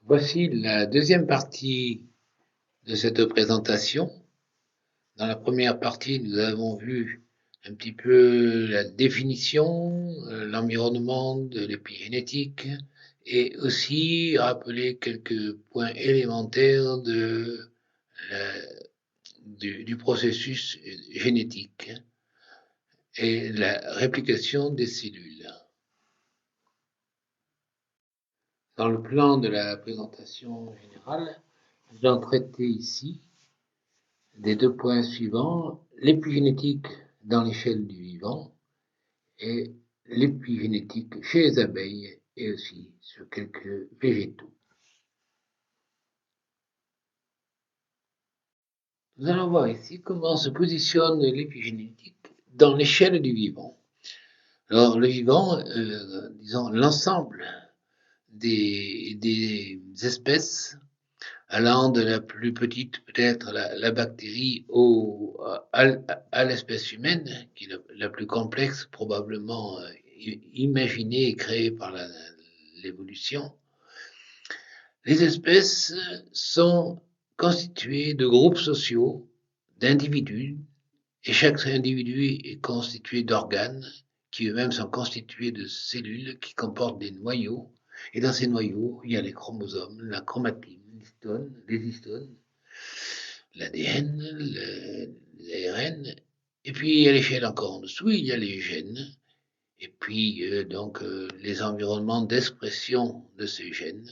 Voici la deuxième partie de cette présentation. Dans la première partie, nous avons vu un petit peu la définition, l'environnement de l'épigénétique et aussi rappeler quelques points élémentaires du processus génétique et la réplication des cellules. Dans le plan de la présentation générale, nous allons traiter ici des deux points suivants, l'épigénétique dans l'échelle du vivant et l'épigénétique chez les abeilles et aussi sur quelques végétaux. Nous allons voir ici comment se positionne l'épigénétique dans l'échelle du vivant. Alors le vivant, disons l'ensemble des espèces allant de la plus petite, peut-être la bactérie, à l'espèce humaine, qui est la plus complexe, probablement imaginée et créée par l'évolution. Les espèces sont constituées de groupes sociaux, d'individus, et chaque individu est constitué d'organes qui eux-mêmes sont constitués de cellules qui comportent des noyaux. Et dans ces noyaux, il y a les chromosomes, la chromatine, les histones, l'ADN, l'ARN. Et puis à l'échelle encore en dessous, il y a les gènes. Et puis les environnements d'expression de ces gènes,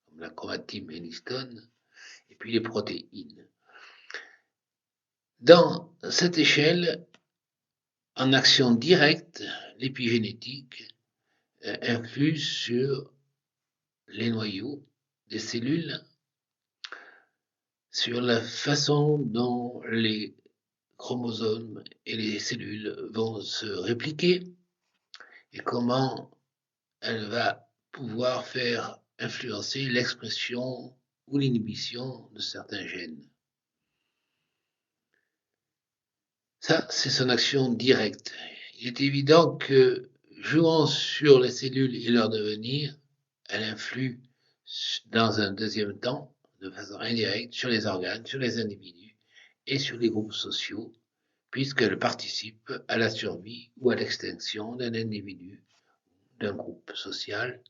comme la chromatine et l'histone, et puis les protéines. Dans cette échelle, en action directe, l'épigénétique influe sur les noyaux des cellules, sur la façon dont les chromosomes et les cellules vont se répliquer et comment elle va pouvoir faire influencer l'expression ou l'inhibition de certains gènes. Ça, c'est son action directe. Il est évident que, jouant sur les cellules et leur devenir, elle influe dans un deuxième temps, de façon indirecte, sur les organes, sur les individus et sur les groupes sociaux, puisqu'elle participe à la survie ou à l'extinction d'un individu, d'un groupe social,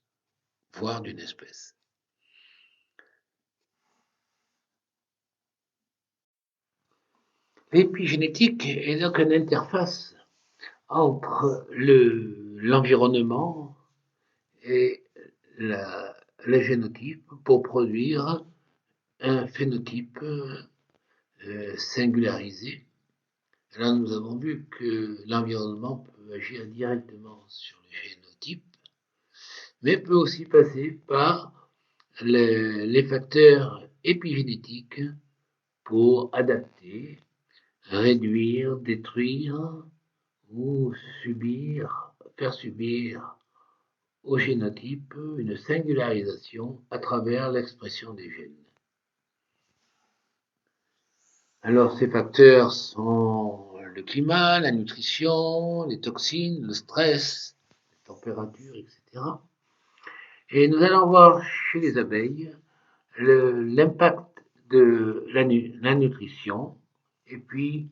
voire d'une espèce. L'épigénétique est donc une interface entre l'environnement et le génotype pour produire un phénotype singularisé. Là, nous avons vu que l'environnement peut agir directement sur le génotype, mais peut aussi passer par les facteurs épigénétiques pour adapter, réduire, détruire ou faire subir au génotype une singularisation à travers l'expression des gènes. Alors ces facteurs sont le climat, la nutrition, les toxines, le stress, la température, etc. Et nous allons voir chez les abeilles l'impact de la nutrition et puis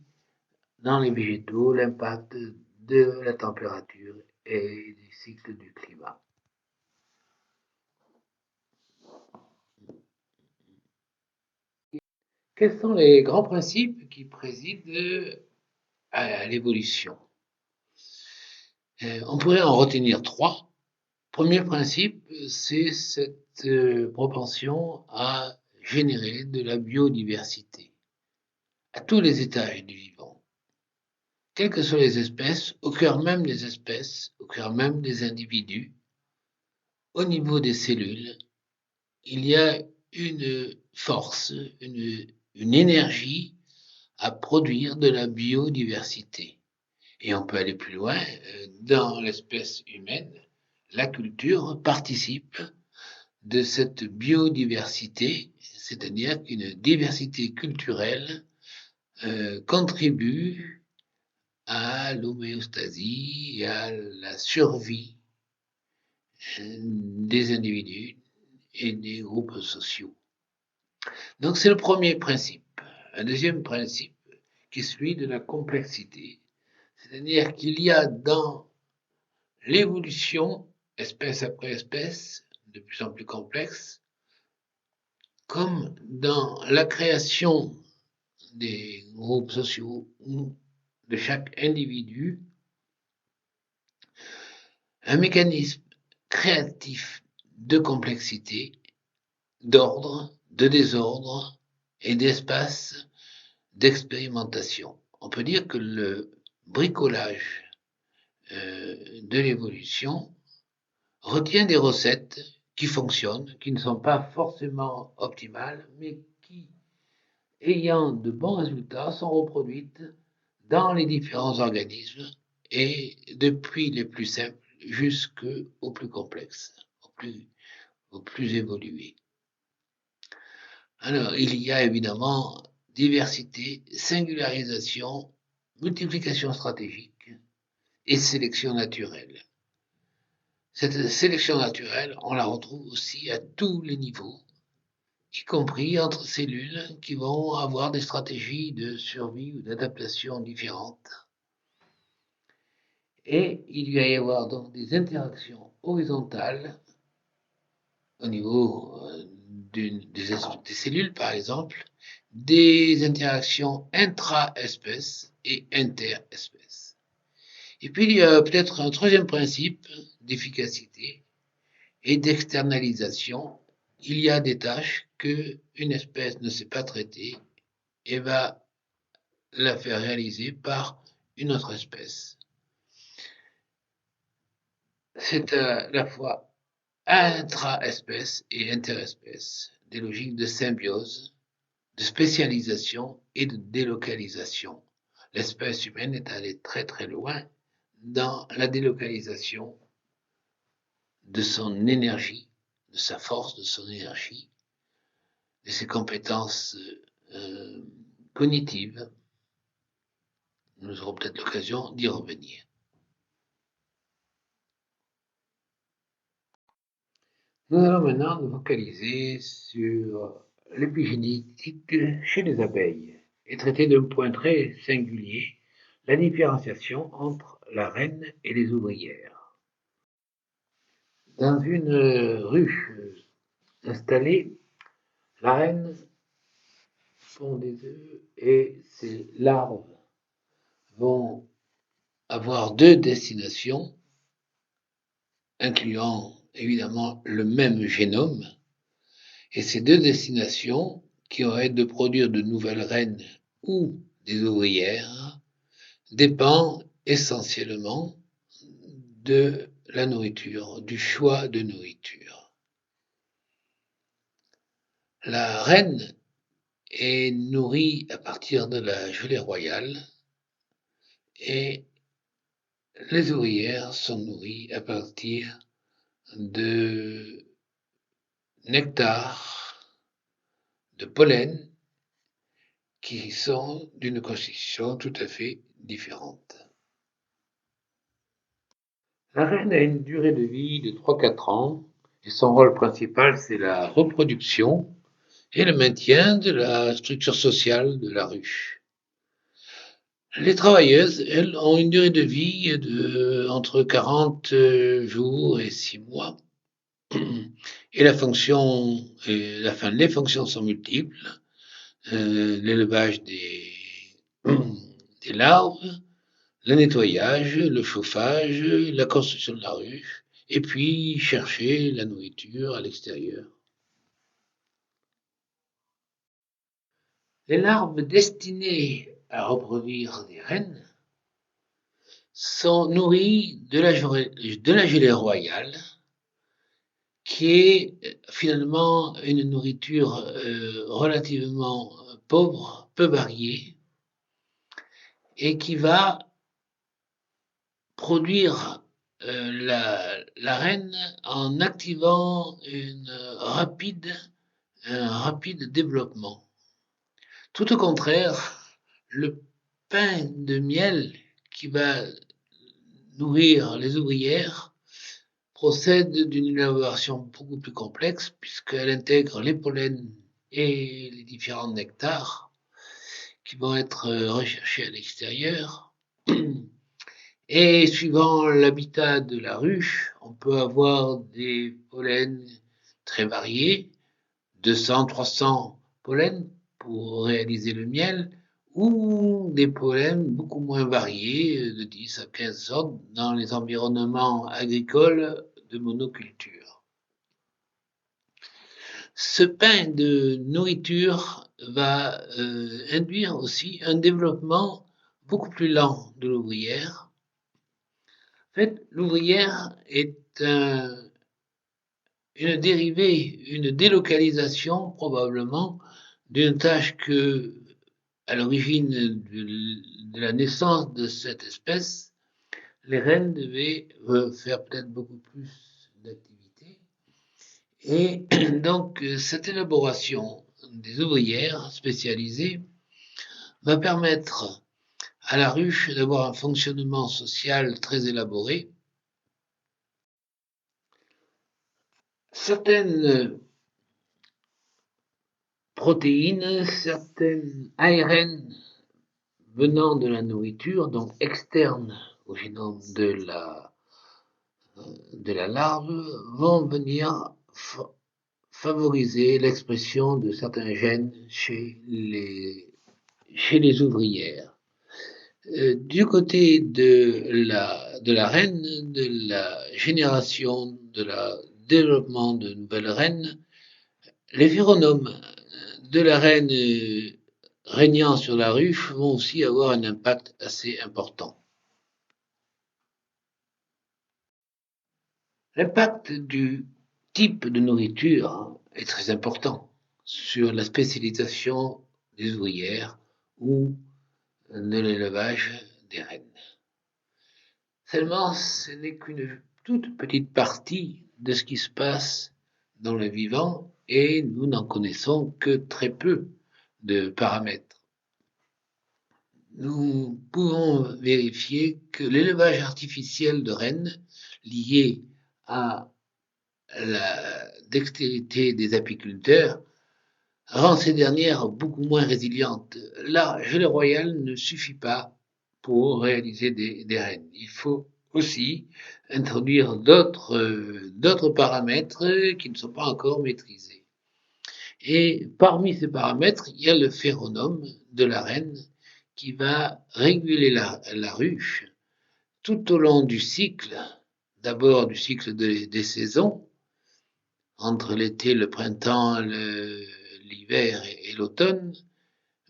dans les végétaux l'impact de la température et des cycles du climat. Quels sont les grands principes qui président à l'évolution? On pourrait en retenir trois. Premier principe, c'est cette propension à générer de la biodiversité à tous les étages du vivant. Quelles que soient les espèces, au cœur même des espèces, au cœur même des individus, au niveau des cellules, il y a une force, une énergie à produire de la biodiversité. Et on peut aller plus loin, dans l'espèce humaine, la culture participe de cette biodiversité, c'est-à-dire qu'une diversité culturelle contribue à l'homéostasie et à la survie des individus et des groupes sociaux. Donc c'est le premier principe. Un deuxième principe qui est celui de la complexité, c'est-à-dire qu'il y a dans l'évolution, espèce après espèce, de plus en plus complexe, comme dans la création des groupes sociaux ou de chaque individu, un mécanisme créatif de complexité, d'ordre, de désordre et d'espace d'expérimentation. On peut dire que le bricolage de l'évolution retient des recettes qui fonctionnent, qui ne sont pas forcément optimales, mais qui, ayant de bons résultats, sont reproduites dans les différents organismes et depuis les plus simples jusqu'aux plus complexes, aux plus évolués. Alors, il y a évidemment diversité, singularisation, multiplication stratégique et sélection naturelle. Cette sélection naturelle, on la retrouve aussi à tous les niveaux, y compris entre cellules qui vont avoir des stratégies de survie ou d'adaptation différentes. Et il va y avoir donc des interactions horizontales au niveau des cellules, par exemple, des interactions intra-espèces et inter-espèces. Et puis, il y a peut-être un troisième principe d'efficacité et d'externalisation. Il y a des tâches qu'une espèce ne sait pas traiter et va la faire réaliser par une autre espèce. C'est à la fois intra-espèce et interespèce, des logiques de symbiose, de spécialisation et de délocalisation. L'espèce humaine est allée très très loin dans la délocalisation de son énergie, de sa force, de son énergie, de ses compétences cognitives. Nous aurons peut-être l'occasion d'y revenir. Nous allons maintenant nous focaliser sur l'épigénétique chez les abeilles et traiter d'un point très singulier la différenciation entre la reine et les ouvrières. Dans une ruche installée, la reine pond des œufs et ses larves vont avoir deux destinations, incluant évidemment le même génome, et ces deux destinations, qui auraient de produire de nouvelles reines ou des ouvrières, dépendent essentiellement de la nourriture, du choix de nourriture. La reine est nourrie à partir de la gelée royale et les ouvrières sont nourries à partir de nectar, de pollen, qui sont d'une constitution tout à fait différente. La reine a une durée de vie de 3-4 ans et son rôle principal, c'est la reproduction et le maintien de la structure sociale de la ruche. Les travailleuses, elles, ont une durée de vie de entre 40 jours et 6 mois. Et les fonctions sont multiples. L'élevage des larves, le nettoyage, le chauffage, la construction de la ruche, et puis chercher la nourriture à l'extérieur. Les larves destinées à reproduire des reines sont nourries de la gelée royale, qui est finalement une nourriture relativement pauvre, peu variée, et qui va produire la reine en activant un rapide développement. Tout au contraire, le pain de miel qui va nourrir les ouvrières procède d'une élaboration beaucoup plus complexe puisqu'elle intègre les pollens et les différents nectars qui vont être recherchés à l'extérieur. Et suivant l'habitat de la ruche, on peut avoir des pollens très variés, 200, 300 pollens pour réaliser le miel, ou des pollens beaucoup moins variés, de 10 à 15 sortes, dans les environnements agricoles de monoculture. Ce pain de nourriture va induire aussi un développement beaucoup plus lent de l'ouvrière. En fait, l'ouvrière est une dérivée, une délocalisation probablement d'une tâche que, à l'origine de la naissance de cette espèce, les reines devaient faire peut-être beaucoup plus d'activités. Et donc, cette élaboration des ouvrières spécialisées va permettre à la ruche d'avoir un fonctionnement social très élaboré. Certaines protéines, certaines ARN venant de la nourriture, donc externes au génome de la larve, vont venir favoriser l'expression de certains gènes chez les ouvrières. Du côté de la reine, de la génération, de la développement de nouvelles reines, les phéromones de la reine régnant sur la ruche vont aussi avoir un impact assez important. L'impact du type de nourriture est très important sur la spécialisation des ouvrières ou de l'élevage des reines. Seulement, ce n'est qu'une toute petite partie de ce qui se passe dans le vivant et nous n'en connaissons que très peu de paramètres. Nous pouvons vérifier que l'élevage artificiel de rennes lié à la dextérité des apiculteurs rend ces dernières beaucoup moins résilientes. La gelée royale ne suffit pas pour réaliser des rennes. Il faut aussi introduire d'autres paramètres qui ne sont pas encore maîtrisés. Et parmi ces paramètres, il y a le phéromone de la reine qui va réguler la ruche tout au long du cycle, d'abord du cycle des saisons, entre l'été, le printemps, l'hiver et l'automne,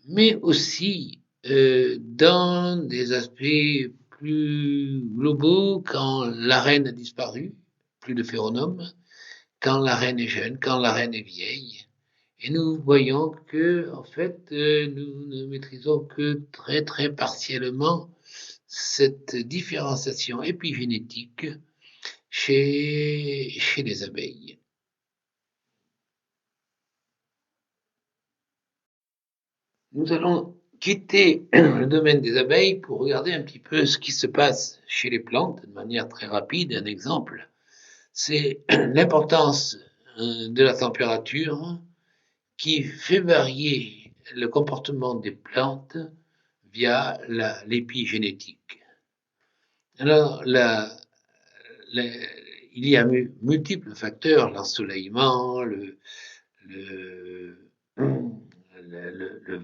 mais aussi dans des aspects plus globaux quand la reine a disparu, plus de phéromones, quand la reine est jeune, quand la reine est vieille. Et nous voyons que, en fait, nous ne maîtrisons que très, très partiellement cette différenciation épigénétique chez les abeilles. Nous allons quitter le domaine des abeilles pour regarder un petit peu ce qui se passe chez les plantes de manière très rapide. Un exemple, c'est l'importance de la température qui fait varier le comportement des plantes via l'épigénétique. Alors, il y a multiples facteurs, l'ensoleillement, le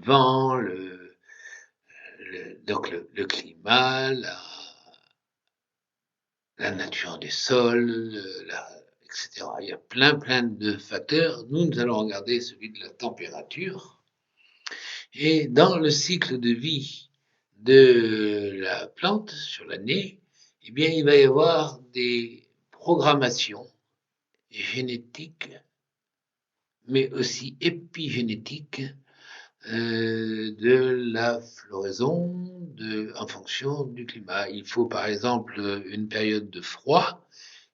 vent, donc le climat, la nature des sols, etc. Il y a plein de facteurs. Nous allons regarder celui de la température. Et dans le cycle de vie de la plante sur l'année, eh bien, il va y avoir des programmations génétiques, mais aussi épigénétiques de la floraison en fonction du climat. Il faut par exemple une période de froid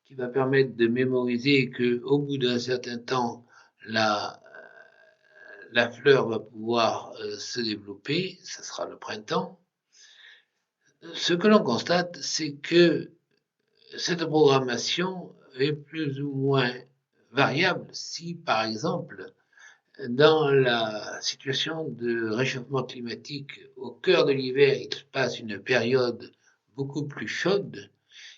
qui va permettre de mémoriser qu'au bout d'un certain temps, la fleur va pouvoir se développer, ça sera le printemps. Ce que l'on constate, c'est que cette programmation est plus ou moins variable si, par exemple, dans la situation de réchauffement climatique, au cœur de l'hiver, il se passe une période beaucoup plus chaude,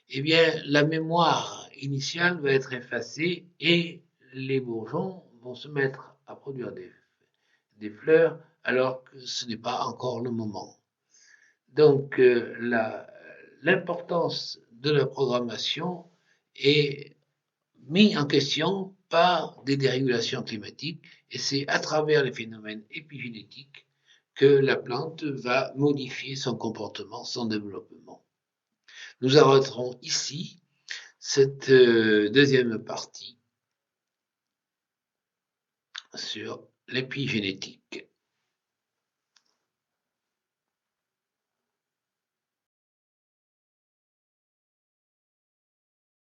eh bien, la mémoire initiale va être effacée et les bourgeons vont se mettre à produire des fleurs alors que ce n'est pas encore le moment. Donc, l'importance de la programmation est mise en question par des dérégulations climatiques et c'est à travers les phénomènes épigénétiques que la plante va modifier son comportement, son développement. Nous arrêterons ici cette deuxième partie sur l'épigénétique.